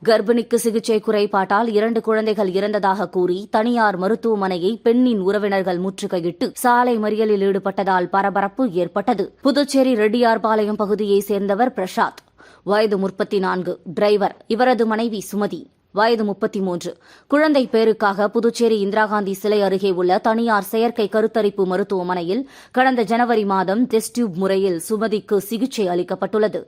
கர்ப்பிணிக்கு சிகிச்சை குறைபாட்டால் 2 குழந்தைகள் இறந்ததாக கூறி தனியார் மருத்துவமனையை பெண்ணின் உறவினர்கள் முற்றுகையிட்டு சாலை மறியலில் ஈடுபட்டதால் பரபரப்பு ஏற்பட்டது. புதுச்சேரி ரெட்டியார்பாளையம் பகுதியைச் சேர்ந்தவர் பிரசாத், வயது 34, டிரைவர். இவரது மனைவி சுமதி, வயது 33. குழந்தை பேருக்காக புதுச்சேரி இந்திரா காந்தி சிலை அருகே உள்ள தனியார் செயற்கை கருத்தரிப்பு மருத்துவமனையில் கடந்த ஜனவரி மாதம் டெஸ்ட் டியூப் முறையில் சுமதிக்கு சிகிச்சை அளிக்கப்பட்டுள்ளது.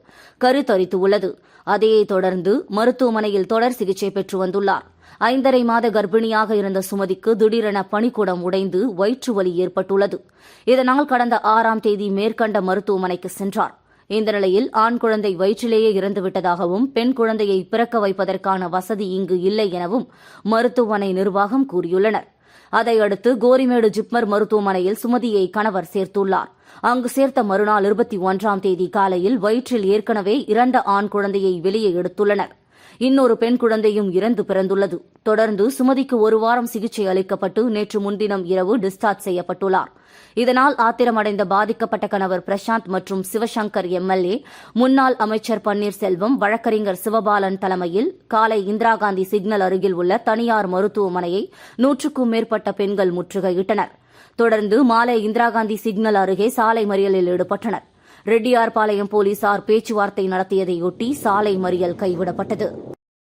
கருத்தரித்து உள்ளது. அதையே தொடர்ந்து மருத்துவமனையில் தொடர் சிகிச்சை பெற்று வந்துள்ளார். 5½ மாத கர்ப்பிணியாக இருந்த சுமதிக்கு திடீரென பனிக்குடம் உடைந்து வயிற்று வலி ஏற்பட்டுள்ளது. இதனால் கடந்த 6ஆம் தேதி மேற்கண்ட மருத்துவமனைக்கு சென்றார். இந்த நிலையில் ஆண் குழந்தை வயிற்றிலேயே இறந்துவிட்டதாகவும் பெண் குழந்தையை பிறக்க வைப்பதற்கான வசதி இங்கு இல்லை எனவும் மருத்துவமனை நிர்வாகம் கூறியுள்ளனர். அதையடுத்து கோரிமேடு ஜிப்மர் மருத்துவமனையில் சுமதியை கணவர் சேர்த்துள்ளார். அங்கு சேர்த்த மறுநாள் 21ஆம் தேதி காலையில் வயிற்றில் ஏற்கனவே 2 ஆண் குழந்தையை வெளியே எடுத்துள்ளனர். இன்னொரு பெண் குழந்தையும் இறந்து பிறந்துள்ளது. தொடர்ந்து சுமதிக்கு 1 வாரம் சிகிச்சை அளிக்கப்பட்டு நேற்று முன்தினம் இரவு டிஸ்சார்ஜ் செய்யப்பட்டுள்ளார். இதனால் ஆத்திரமடைந்த பாதிக்கப்பட்ட கணவர் பிரசாந்த் மற்றும் சிவசங்கர் எம்எல்ஏ, முன்னாள் அமைச்சர் பன்னீர்செல்வம், வழக்கறிஞர் சிவபாலன் தலைமையில் காலை இந்திரா காந்தி சிக்னல் அருகில் உள்ள தனியார் மருத்துவமனையை 100க்கும் மேற்பட்ட பெண்கள் முற்றுகையிட்டனர். தொடர்ந்து மாலை இந்திரா காந்தி சிக்னல் அருகே சாலை மறியலில் ஈடுபட்டனர். ரெட்டியார்பாளையம் போலீசார் பேச்சுவார்த்தை நடத்தியதையொட்டி சாலை மறியல் கைவிடப்பட்டது.